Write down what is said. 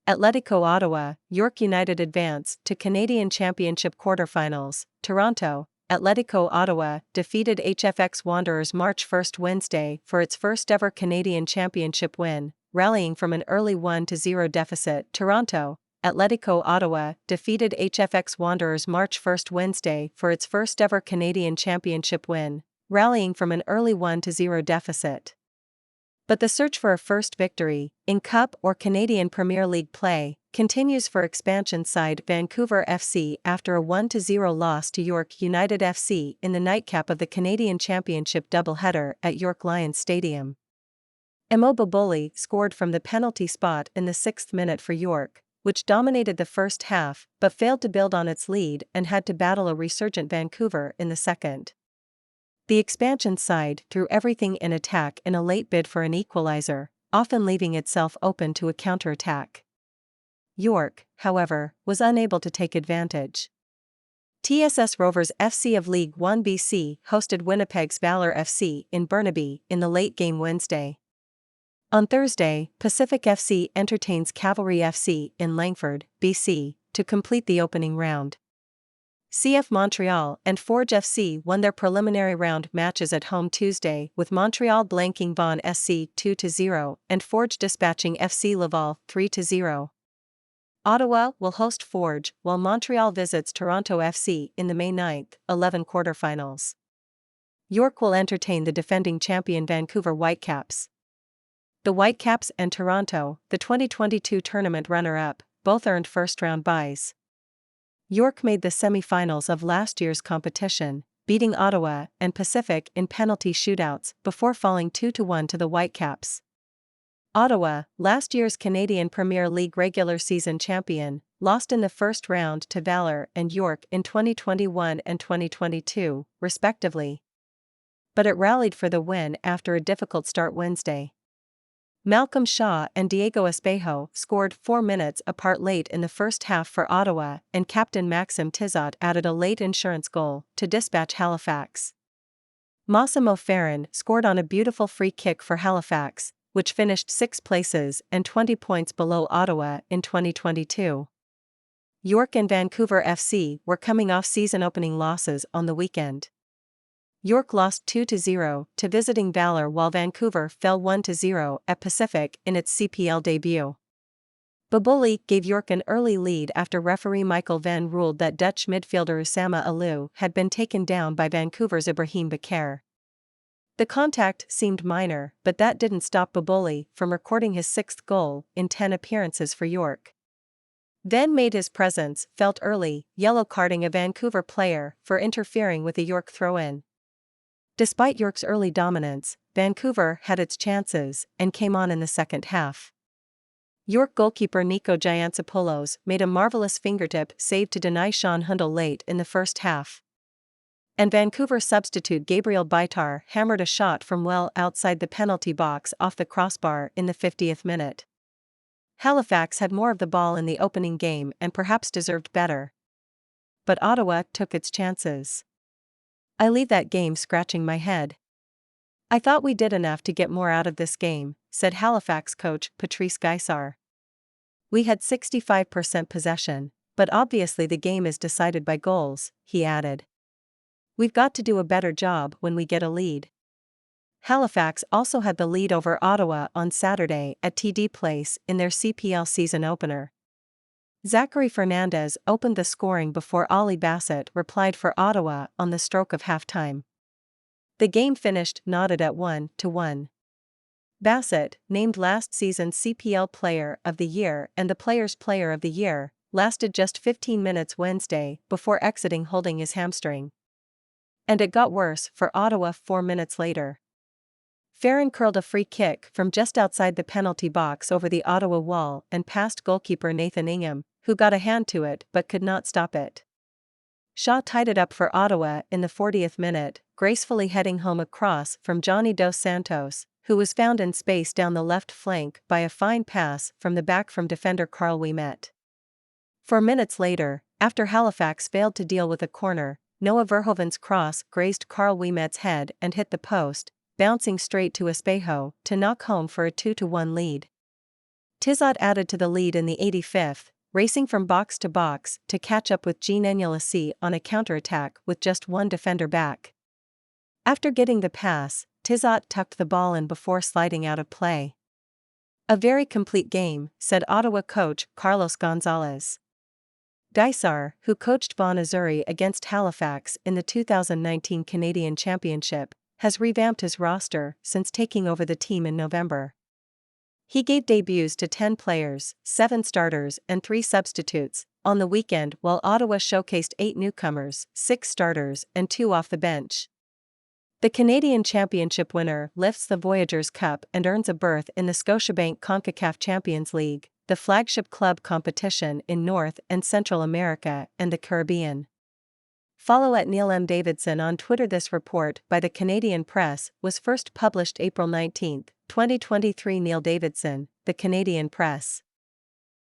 Atletico Ottawa, York United advance to Canadian Championship quarterfinals. Toronto, Atletico Ottawa defeated HFX Wanderers March 1 Wednesday for its first-ever Canadian Championship win, rallying from an early 1-0 deficit. Toronto, Atletico Ottawa defeated HFX Wanderers March 1 Wednesday for its first-ever Canadian Championship win, rallying from an early 1-0 deficit. But the search for a first victory, in Cup or Canadian Premier League play, continues for expansion side Vancouver FC after a 1-0 loss to York United FC in the nightcap of the Canadian Championship doubleheader at York Lions Stadium. Emo Baboli scored from the penalty spot in the 6th minute for York, which dominated the first half but failed to build on its lead and had to battle a resurgent Vancouver in the second. The expansion side threw everything in attack in a late bid for an equalizer, often leaving itself open to a counterattack. York, however, was unable to take advantage. TSS Rovers FC of League 1 BC hosted Winnipeg's Valour FC in Burnaby in the late game Wednesday. On Thursday, Pacific FC entertains Cavalry FC in Langford, BC, to complete the opening round. CF Montreal and Forge FC won their preliminary round matches at home Tuesday, with Montreal blanking Vaughan SC 2-0 and Forge dispatching FC Laval 3-0. Ottawa will host Forge while Montreal visits Toronto FC in the May 9, 11 quarterfinals. York will entertain the defending champion Vancouver Whitecaps. The Whitecaps and Toronto, the 2022 tournament runner-up, both earned first-round byes. York made the semi-finals of last year's competition, beating Ottawa and Pacific in penalty shootouts before falling 2-1 to the Whitecaps. Ottawa, last year's Canadian Premier League regular season champion, lost in the first round to Valour and York in 2021 and 2022, respectively. But it rallied for the win after a difficult start Wednesday. Malcolm Shaw and Diego Espejo scored 4 minutes apart late in the first half for Ottawa, and captain Maxim Tizot added a late insurance goal to dispatch Halifax. Massimo Ferrin scored on a beautiful free kick for Halifax, which finished 6 places and 20 points below Ottawa in 2022. York and Vancouver FC were coming off season-opening losses on the weekend. York lost 2-0 to visiting Valour while Vancouver fell 1-0 at Pacific in its CPL debut. Baboli gave York an early lead after referee Michael Venn ruled that Dutch midfielder Usama Alou had been taken down by Vancouver's Ibrahim Bakar. The contact seemed minor, but that didn't stop Baboli from recording his 6th goal in 10 appearances for York. Venn made his presence felt early, yellow-carding a Vancouver player for interfering with a York throw-in. Despite York's early dominance, Vancouver had its chances and came on in the second half. York goalkeeper Nico Giantsopoulos made a marvelous fingertip save to deny Sean Hundle late in the first half. And Vancouver substitute Gabriel Baitar hammered a shot from well outside the penalty box off the crossbar in the 50th minute. Halifax had more of the ball in the opening game and perhaps deserved better. But Ottawa took its chances. I leave that game scratching my head. I thought we did enough to get more out of this game, said Halifax coach Patrice Gaissar. We had 65% possession, but obviously the game is decided by goals, he added. We've got to do a better job when we get a lead. Halifax also had the lead over Ottawa on Saturday at TD Place in their CPL season opener. Zachary Fernandez opened the scoring before Ollie Bassett replied for Ottawa on the stroke of halftime. The game finished knotted at 1-1. Bassett, named last season's CPL Player of the Year and the Players' Player of the Year, lasted just 15 minutes Wednesday before exiting holding his hamstring. And it got worse for Ottawa 4 minutes later. Ferrin curled a free kick from just outside the penalty box over the Ottawa wall and past goalkeeper Nathan Ingham, who got a hand to it but could not stop it. Shaw tied it up for Ottawa in the 40th minute, gracefully heading home a cross from Johnny Dos Santos, who was found in space down the left flank by a fine pass from the back from defender Carl Ouimet. 4 minutes later, after Halifax failed to deal with a corner, Noah Verhoeven's cross grazed Carl Ouimet's head and hit the post, bouncing straight to Espejo to knock home for a 2-1 lead. Tizot added to the lead in the 85th, racing from box to catch up with Jean Agnelassie on a counterattack with just one defender back. After getting the pass, Tizot tucked the ball in before sliding out of play. "A very complete game," said Ottawa coach Carlos Gonzalez. Dysar, who coached Vaughan Azzurri against Halifax in the 2019 Canadian Championship, has revamped his roster since taking over the team in November. He gave debuts to 10 players, 7 starters and 3 substitutes, on the weekend while Ottawa showcased 8 newcomers, 6 starters and 2 off the bench. The Canadian Championship winner lifts the Voyageurs Cup and earns a berth in the Scotiabank CONCACAF Champions League, the flagship club competition in North and Central America and the Caribbean. Follow @Neil M. Davidson on Twitter. This report by the Canadian Press was first published April 19, 2023. Neil Davidson, The Canadian Press.